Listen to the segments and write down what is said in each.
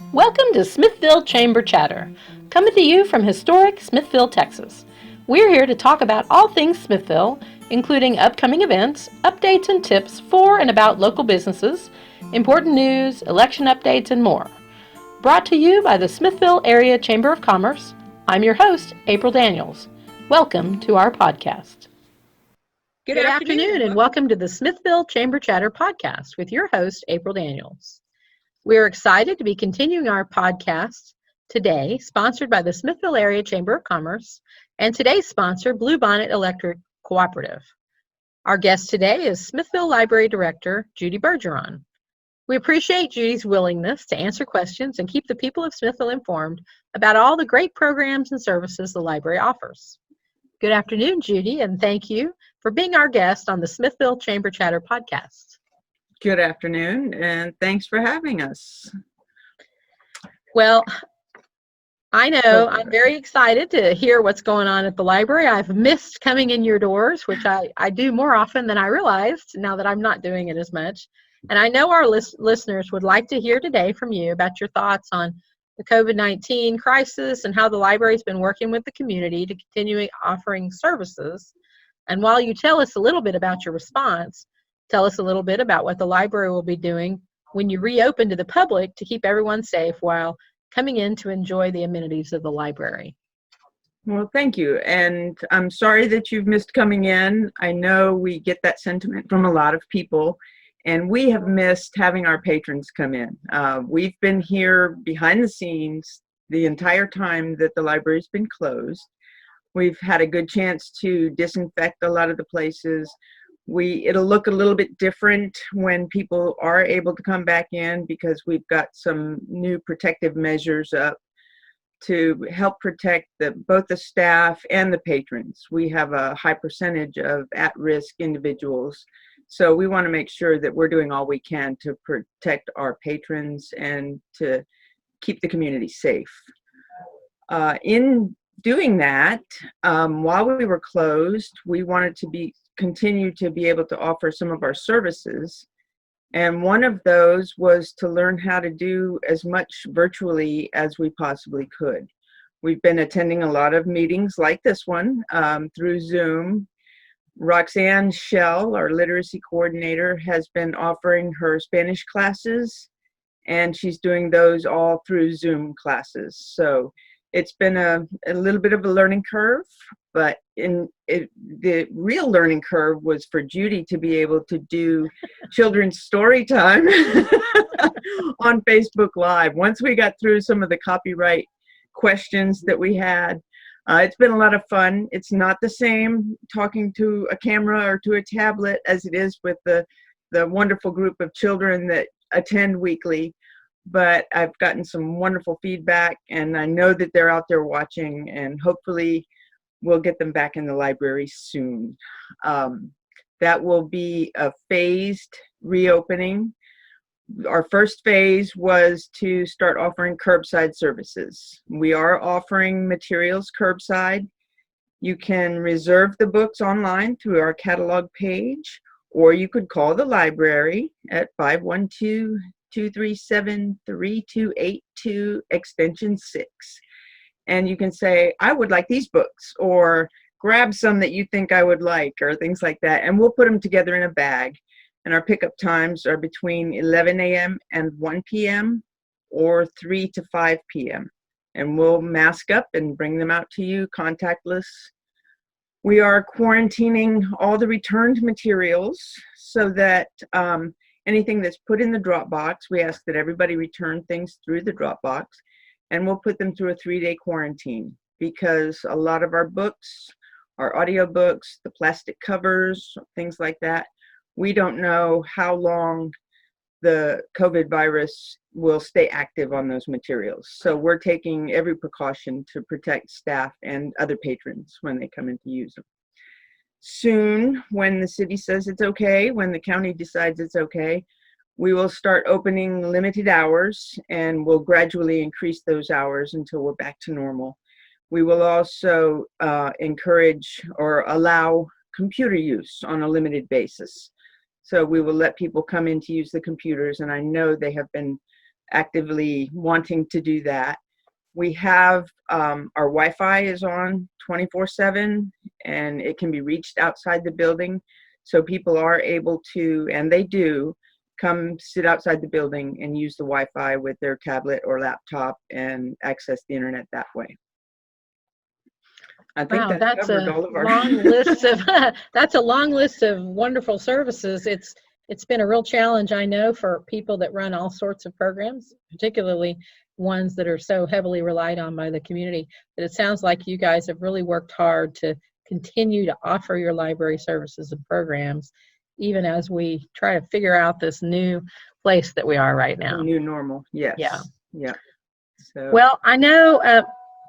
Welcome to Smithville Chamber Chatter, coming to you from historic Smithville, Texas. We're here to talk about all things Smithville, including upcoming events, updates and tips for and about local businesses, important news, election updates, and more. Brought to you by the Smithville Area Chamber of Commerce, I'm your host, April Daniels. Welcome to our podcast. Good afternoon, and welcome to the Smithville Chamber Chatter podcast with your host, April Daniels. We're excited to be continuing our podcast today, sponsored by the Smithville Area Chamber of Commerce, and today's sponsor, Bluebonnet Electric Cooperative. Our guest today is Smithville Library Director, Judy Bergeron. We appreciate Judy's willingness to answer questions and keep the people of Smithville informed about all the great programs and services the library offers. Good afternoon, Judy, and thank you for being our guest on the Smithville Chamber Chatter podcast. Good afternoon, and thanks for having us. Well, I know I'm very excited to hear what's going on at the library. I've missed coming in your doors, which I do more often than I realized now that I'm not doing it as much. And I know our listeners would like to hear today from you about your thoughts on the COVID-19 crisis and how the library's been working with the community to continue offering services. And while you tell us a little bit about your response, tell us a little bit about what the library will be doing when you reopen to the public to keep everyone safe while coming in to enjoy the amenities of the library. Well, thank you. And I'm sorry that you've missed coming in. I know we get that sentiment from a lot of people, and we have missed having our patrons come in. We've been here behind the scenes the entire time that the library's been closed. We've had a good chance to disinfect a lot of the places. It'll look a little bit different when people are able to come back in because we've got some new protective measures up to help protect both the staff and the patrons. We have a high percentage of at-risk individuals, so we want to make sure that we're doing all we can to protect our patrons and to keep the community safe. In doing that, while we were closed, we wanted to continue to be able to offer some of our services. And one of those was to learn how to do as much virtually as we possibly could. We've been attending a lot of meetings like this one through Zoom. Roxanne Schell, our literacy coordinator, has been offering her Spanish classes, and she's doing those all through Zoom classes. So it's been a little bit of a learning curve, but the real learning curve was for Judy to be able to do children's story time on Facebook Live. Once we got through some of the copyright questions that we had, it's been a lot of fun. It's not the same talking to a camera or to a tablet as it is with the wonderful group of children that attend weekly. But I've gotten some wonderful feedback, and I know that they're out there watching, and hopefully we'll get them back in the library soon. That will be a phased reopening. Our first phase was to start offering curbside services. We are offering materials curbside. You can reserve the books online through our catalog page, or you could call the library at 512-237-3282 extension 6. And you can say, I would like these books, or grab some that you think I would like, or things like that. And we'll put them together in a bag. And our pickup times are between 11 a.m. and 1 p.m. or 3 to 5 p.m. And we'll mask up and bring them out to you contactless. We are quarantining all the returned materials so that anything that's put in the Dropbox, we ask that everybody return things through the Dropbox, and we'll put them through a 3-day quarantine because a lot of our books, our audiobooks, the plastic covers, things like that, we don't know how long the COVID virus will stay active on those materials. So we're taking every precaution to protect staff and other patrons when they come in to use them. Soon, when the city says it's okay, when the county decides it's okay, we will start opening limited hours, and we'll gradually increase those hours until we're back to normal. We will also encourage or allow computer use on a limited basis. So we will let people come in to use the computers, and I know they have been actively wanting to do that. We have our Wi-Fi is on 24/7, and it can be reached outside the building. So people are able to, and they do, come sit outside the building and use the Wi-Fi with their tablet or laptop and access the internet that way. I think Wow, that that's covered a all of our long list of that's a long list of wonderful services. It's been a real challenge, I know, for people that run all sorts of programs, particularly ones that are so heavily relied on by the community. But it sounds like you guys have really worked hard to continue to offer your library services and programs, even as we try to figure out this new place that we are right the now. new normal. Yes. Yeah. Yeah. So Well, I know,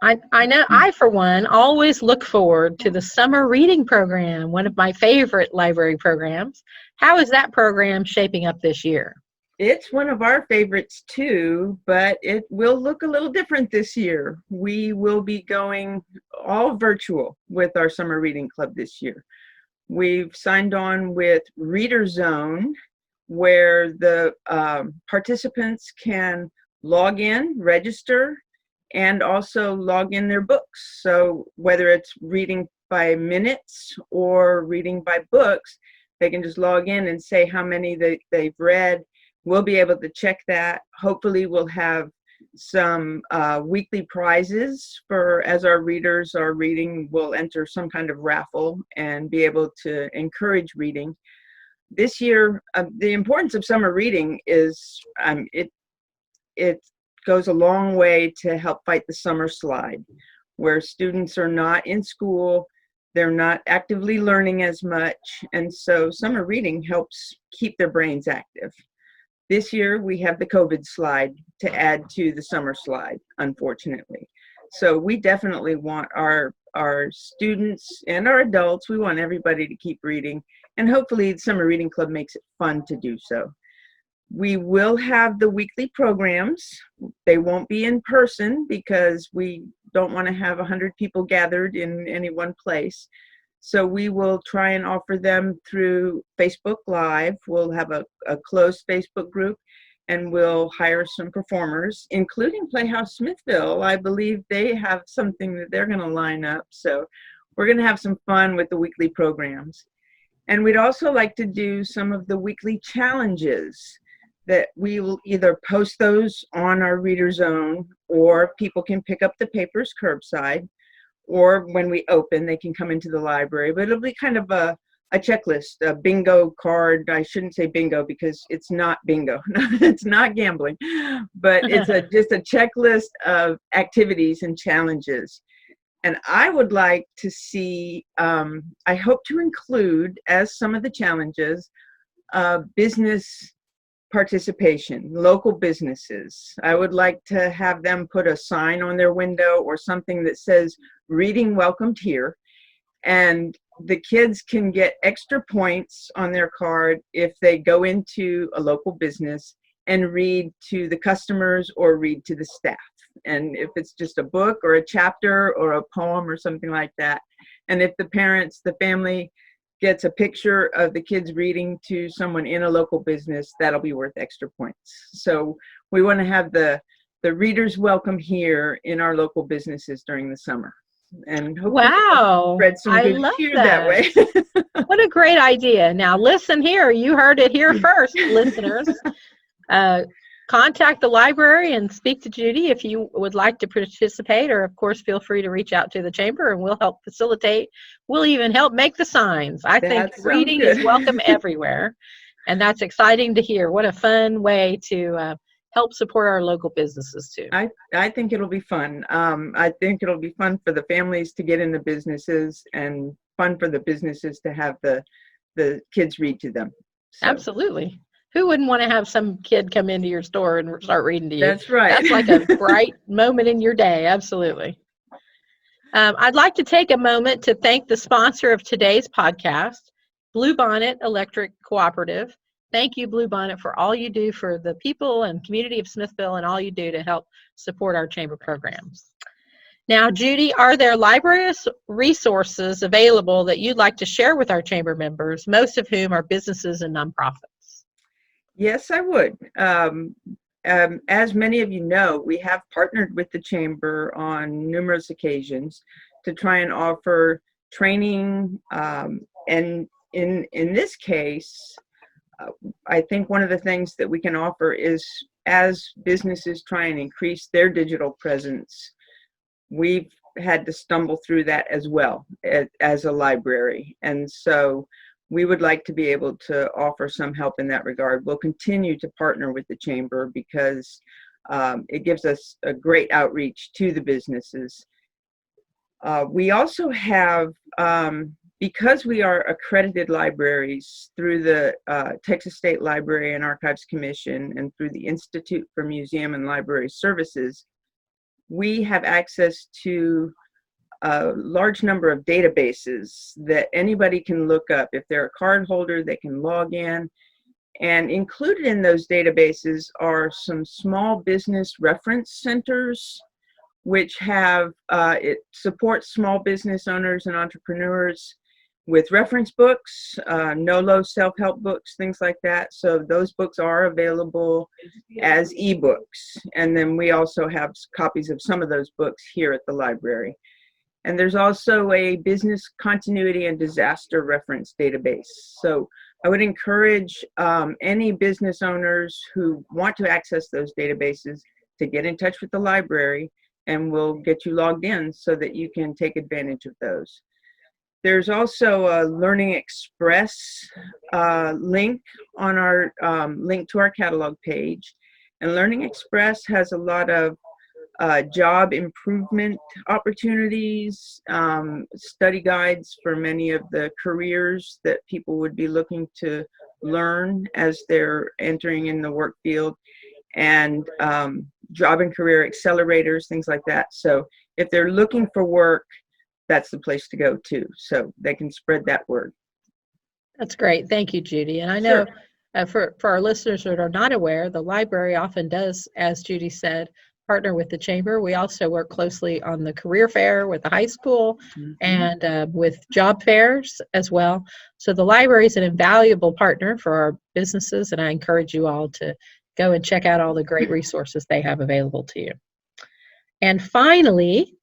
I, for one, always look forward to the summer reading program, one of my favorite library programs. How is that program shaping up this year? it's one of our favorites too, but it will look a little different this year. We will be going all virtual with our summer reading club this year. We've signed on with Reader Zone, where the participants can log in, register, and also log in their books. So whether it's reading by minutes or reading by books, they can just log in and say how many they've read. We'll be able to check that. Hopefully we'll have some weekly prizes for, as our readers are reading, we'll enter some kind of raffle and be able to encourage reading. This year, the importance of summer reading is it goes a long way to help fight the summer slide, where students are not in school, they're not actively learning as much, and so summer reading helps keep their brains active. This year, we have the COVID slide to add to the summer slide, unfortunately. So we definitely want our students and our adults, we want everybody to keep reading, and hopefully the Summer Reading Club makes it fun to do so. We will have the weekly programs. They won't be in person because we don't want to have 100 people gathered in any one place. So we will try and offer them through Facebook Live. We'll have a closed Facebook group, and we'll hire some performers, including Playhouse Smithville. I believe they have something that they're going to line up. So we're going to have some fun with the weekly programs. And we'd also like to do some of the weekly challenges that we will either post those on our Reader Zone, or people can pick up the papers curbside, or when we open, they can come into the library. But it'll be kind of a checklist, a bingo card. I shouldn't say bingo because it's not bingo. It's not gambling, but it's just a checklist of activities and challenges. And I would like to see, I hope to include as some of the challenges, business participation, local businesses. I would like to have them put a sign on their window or something that says reading welcomed here, and the kids can get extra points on their card if they go into a local business and read to the customers or read to the staff. And if it's just a book or a chapter or a poem or something like that, and if the parents, the family gets a picture of the kids reading to someone in a local business, that'll be worth extra points. So we want to have the readers welcome here in our local businesses during the summer. And hopefully spread some good cheer that way. What a great idea. Now listen here, you heard it here first, listeners. Contact the library and speak to Judy if you would like to participate, or of course feel free to reach out to the chamber and we'll help facilitate. We'll even help make the signs. I think reading is welcome everywhere, and that's exciting to hear. What a fun way to help support our local businesses too. I think it'll be fun. I think it'll be fun for the families to get in the businesses, and fun for the businesses to have the kids read to them. So. Absolutely. Who wouldn't want to have some kid come into your store and start reading to you? That's right. That's like a bright moment in your day. Absolutely. I'd like to take a moment to thank the sponsor of today's podcast, Bluebonnet Electric Cooperative. Thank you, Bluebonnet, for all you do for the people and community of Smithville and all you do to help support our chamber programs. Now, Judy, are there library resources available that you'd like to share with our chamber members, most of whom are businesses and nonprofits? Yes, I would. as many of you know, we have partnered with the Chamber on numerous occasions to try and offer training. And in this case, I think one of the things that we can offer is, as businesses try and increase their digital presence, we've had to stumble through that as well as a library. And so we would like to be able to offer some help in that regard. We'll continue to partner with the Chamber because it gives us a great outreach to the businesses. We also have, because we are accredited libraries through the Texas State Library and Archives Commission and through the Institute for Museum and Library Services, we have access to a large number of databases that anybody can look up. If they're a card holder, they can log in. And included in those databases are some small business reference centers, which have, it supports small business owners and entrepreneurs with reference books, NOLO self-help books, things like that. So those books are available as ebooks. And then we also have copies of some of those books here at the library. And there's also a business continuity and disaster reference database. So I would encourage any business owners who want to access those databases to get in touch with the library, and we'll get you logged in so that you can take advantage of those. There's also a Learning Express link on our link to our catalog page. And Learning Express has a lot of job improvement opportunities, study guides for many of the careers that people would be looking to learn as they're entering in the work field, and job and career accelerators, things like that. So if they're looking for work, that's the place to go to, so they can spread that word. That's great. Thank you, Judy. And I know for our listeners that are not aware, the library often does, as Judy said, partner with the Chamber. We also work closely on the career fair with the high school and with job fairs as well. So the library is an invaluable partner for our businesses, and I encourage you all to go and check out all the great resources they have available to you. And finally,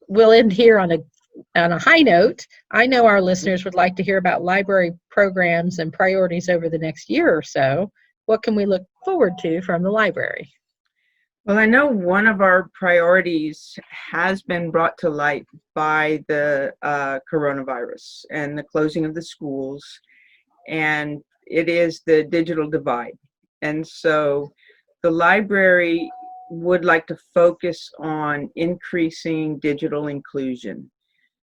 we'll end here on a high note. I know our listeners would like to hear about library programs and priorities over the next year or so. What can we look forward to from the library? Well, I know one of our priorities has been brought to light by the coronavirus and the closing of the schools, and it is the digital divide. And so the library would like to focus on increasing digital inclusion.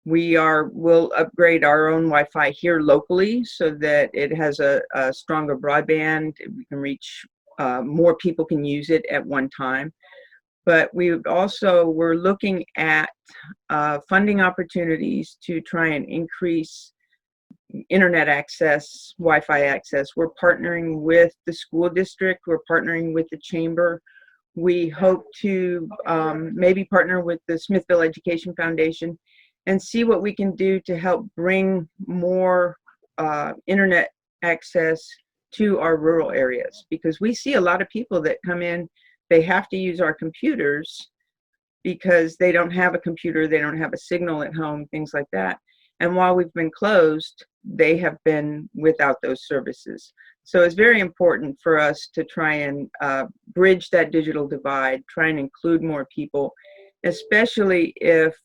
We'll upgrade our own Wi-Fi here locally so that it has a stronger broadband. We can reach more people, can use it at one time. But we're looking at funding opportunities to try and increase internet access, Wi-Fi access. We're partnering with the school district. We're partnering with the Chamber. We hope to maybe partner with the Smithville Education Foundation and see what we can do to help bring more internet access to our rural areas, because we see a lot of people that come in, they have to use our computers because they don't have a computer, they don't have a signal at home, things like that. And while we've been closed, they have been without those services. So it's very important for us to try and bridge that digital divide, try and include more people, especially if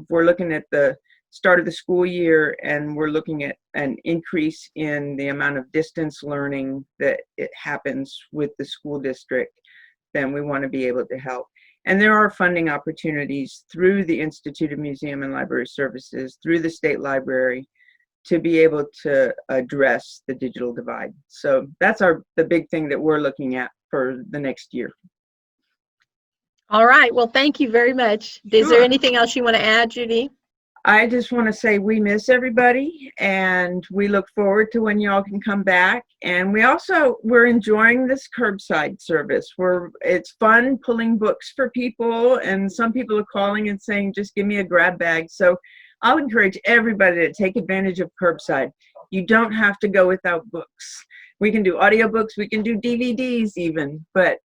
we're looking at the start of the school year and we're looking at an increase in the amount of distance learning that it happens with the school district, then we want to be able to help. And there are funding opportunities through the Institute of Museum and Library Services, through the State Library, to be able to address the digital divide. So that's the big thing that we're looking at for the next year. All right. Well, thank you very much. Is there anything else you want to add, Judy? I just want to say we miss everybody, and we look forward to when y'all can come back. And we're enjoying this curbside service. It's fun pulling books for people, and some people are calling and saying, just give me a grab bag. So I'll encourage everybody to take advantage of curbside. You don't have to go without books. We can do audiobooks, we can do DVDs even, but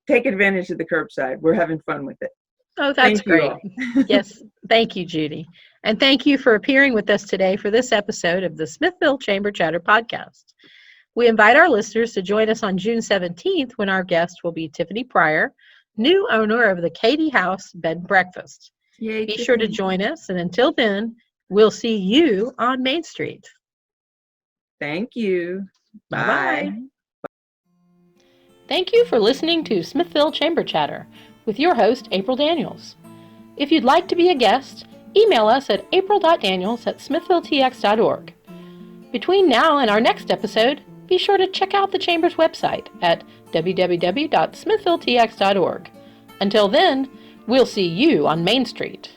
take advantage of the curbside. We're having fun with it. Oh, that's Thank you great. all. Yes, thank you, Judy. And thank you for appearing with us today for this episode of the Smithville Chamber Chatter podcast. We invite our listeners to join us on June 17th when our guest will be Tiffany Pryor, new owner of the Katy House Bed Breakfast. Yay, Be sure to Tiffany. join us, and until then, we'll see you on Main Street. Thank you. Bye-bye. Thank you for listening to Smithville Chamber Chatter with your host, April Daniels. If you'd like to be a guest, email us at april.daniels@smithvilletx.org. Between now and our next episode, be sure to check out the Chamber's website at www.smithvilletx.org. Until then, we'll see you on Main Street.